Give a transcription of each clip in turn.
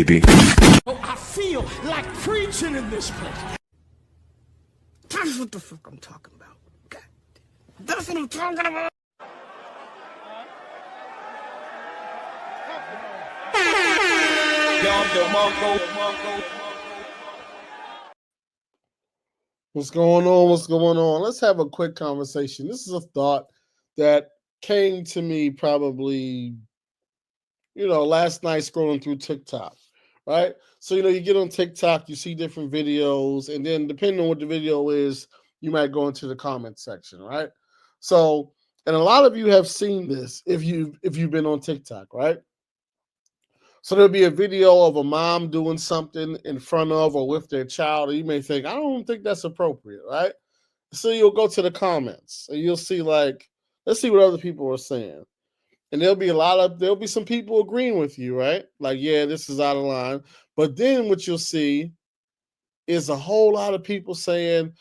baby. Oh, I feel like preaching in this place. That's what the fuck I'm talking about. God, that's what I'm talking about. What's going on? What's going on? Let's have a quick conversation. This is a thought that came to me probably, last night scrolling through TikTok, right? So, you get on TikTok, you see different videos, and then depending on what the video is, you might go into the comment section, right? So, and a lot of you have seen this if you've been on TikTok, right? So there'll be a video of a mom doing something in front of or with their child, and you may think, I don't think that's appropriate, right? So you'll go to the comments and you'll see let's see what other people are saying. And there'll be some people agreeing with you, right? Like, yeah, this is out of line. But then what you'll see is a whole lot of people saying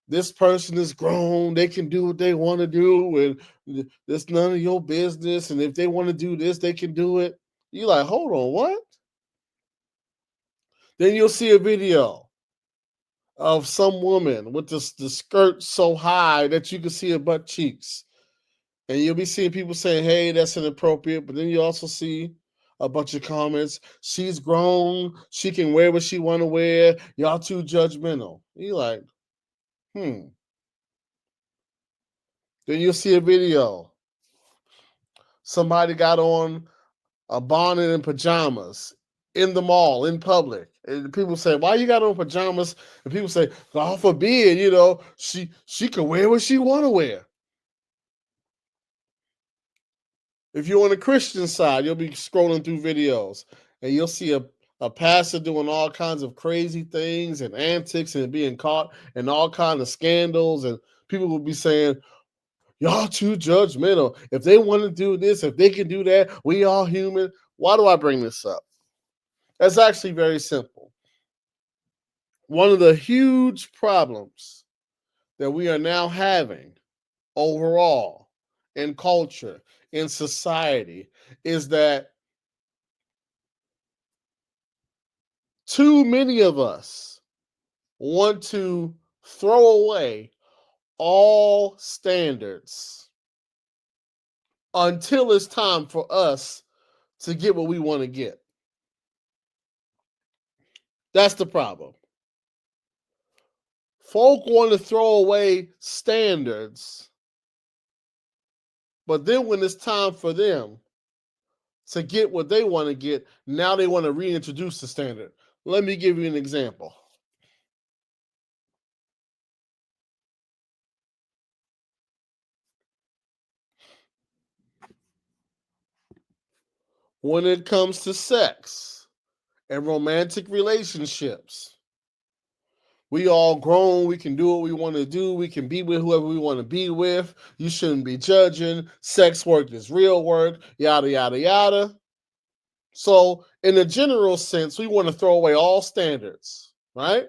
this person is grown, they can do what they want to do, and it's none of your business. And if they want to do this, they can do it. You're like, hold on, what? Then you'll see a video of some woman with the skirt so high that you can see her butt cheeks. And you'll be seeing people saying, hey, that's inappropriate. But then you also see a bunch of comments. She's grown. She can wear what she want to wear. Y'all too judgmental. You're like, Then you'll see a video. Somebody got on a bonnet and pajamas in the mall, in public. And people say, why you got on pajamas? And people say, God forbid, she can wear what she want to wear. If you're on the Christian side, you'll be scrolling through videos and you'll see a pastor doing all kinds of crazy things and antics and being caught in all kinds of scandals. And people will be saying, y'all too judgmental. If they want to do this, if they can do that, we all human. Why do I bring this up? That's actually very simple. One of the huge problems that we are now having overall in culture, in society, is that too many of us want to throw away all standards until it's time for us to get what we want to get. That's the problem. Folk want to throw away standards, but then when it's time for them to get what they want to get, now they want to reintroduce the standard. Let me give you an example. When it comes to sex and romantic relationships, we all grown. We can do what we want to do. We can be with whoever we want to be with. You shouldn't be judging. Sex work is real work, yada, yada, yada. So in a general sense, we want to throw away all standards, right?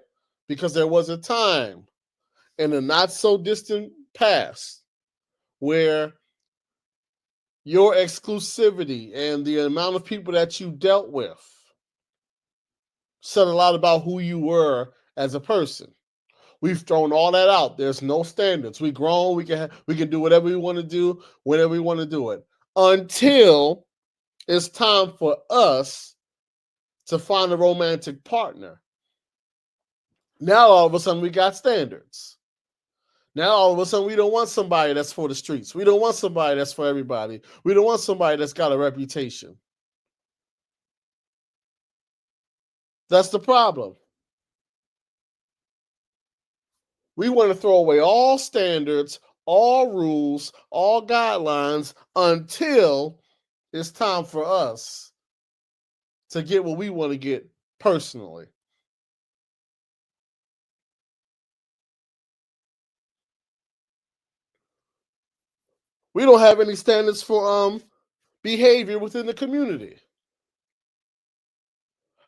Because there was a time in the not so distant past where your exclusivity and the amount of people that you dealt with said a lot about who you were as a person. We've thrown all that out. There's no standards. We grown. We can do whatever we want to do whenever we want to do it until it's time for us to find a romantic partner. Now all of a sudden we got standards. Now all of a sudden we don't want somebody that's for the streets. We don't want somebody that's for everybody. We don't want somebody that's got a reputation. That's the problem. We want to throw away all standards, all rules, all guidelines until it's time for us to get what we want to get personally. We don't have any standards for behavior within the community.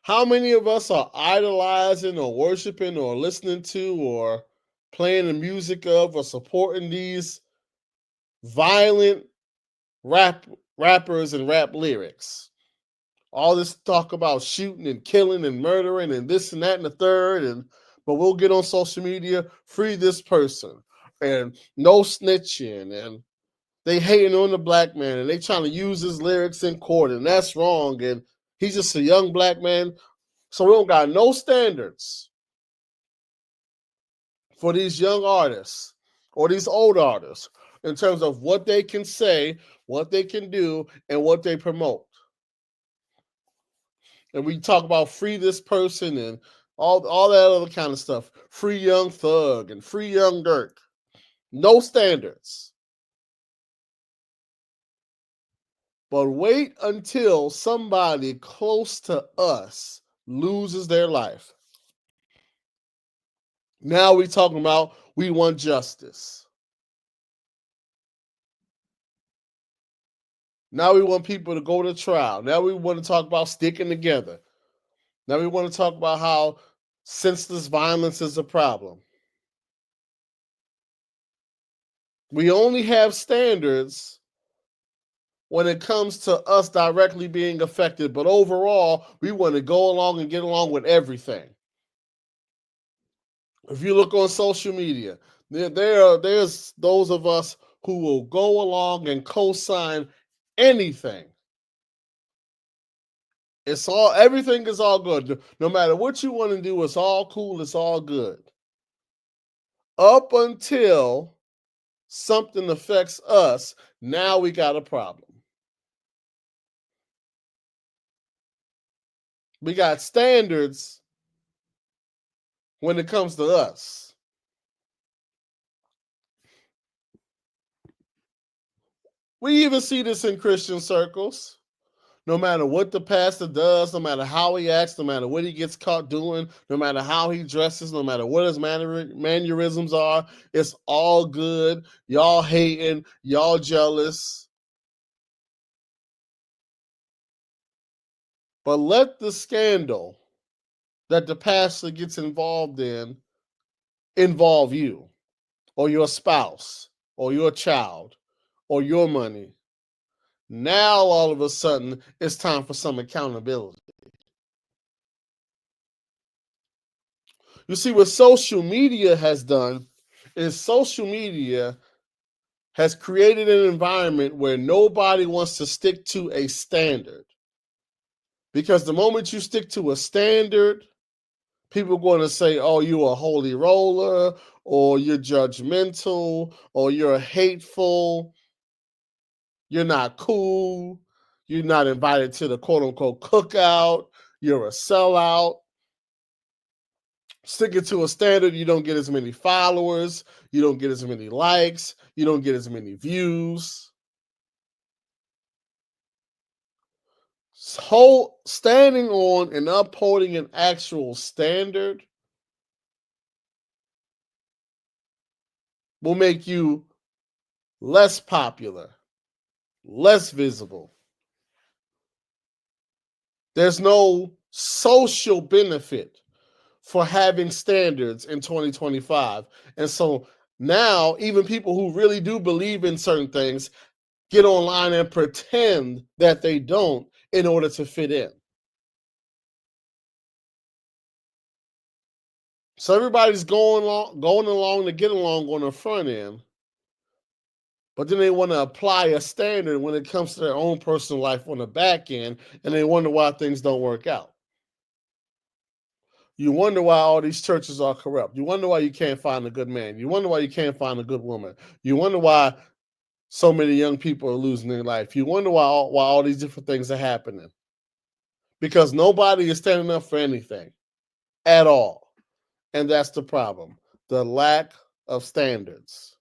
How many of us are idolizing or worshiping or listening to or playing the music of or supporting these violent rappers and rap lyrics? All this talk about shooting and killing and murdering and this and that and the third, but we'll get on social media, free this person, and no snitching, and they hating on the black man, and they trying to use his lyrics in court, and that's wrong, and he's just a young black man. So we don't got no standards for these young artists or these old artists in terms of what they can say, what they can do, and what they promote. And we talk about free this person and all that other kind of stuff. Free Young Thug and free Young Durk. No standards. But wait until somebody close to us loses their life. Now we talking about we want justice. Now we want people to go to trial. Now we want to talk about sticking together. Now we want to talk about how senseless violence is a problem. We only have standards when it comes to us directly being affected, but overall, we want to go along and get along with everything. If you look on social media, there's those of us who will go along and co-sign anything. Everything is all good. No matter what you want to do, it's all cool, it's all good. Up until something affects us, now we got a problem. We got standards when it comes to us. We even see this in Christian circles. No matter what the pastor does, no matter how he acts, no matter what he gets caught doing, no matter how he dresses, no matter what his mannerisms are, it's all good. Y'all hating, y'all jealous. But let the scandal that the pastor gets involved in involve you or your spouse or your child or your money. Now, all of a sudden, it's time for some accountability. You see, what social media has done is social media has created an environment where nobody wants to stick to a standard. Because the moment you stick to a standard, people are going to say, oh, you're a holy roller, or you're judgmental, or you're hateful, you're not cool, you're not invited to the quote-unquote cookout, you're a sellout. Sticking to a standard, you don't get as many followers, you don't get as many likes, you don't get as many views. Standing on and upholding an actual standard will make you less popular, less visible. There's no social benefit for having standards in 2025. And so now, even people who really do believe in certain things get online and pretend that they don't in order to fit in. So everybody's going along to get along on the front end, but then they want to apply a standard when it comes to their own personal life on the back end, and they wonder why things don't work out. You wonder why all these churches are corrupt. You wonder why you can't find a good man. You wonder why you can't find a good woman. You wonder why so many young people are losing their life. You wonder why all these different things are happening. Because nobody is standing up for anything at all. And that's the problem. The lack of standards.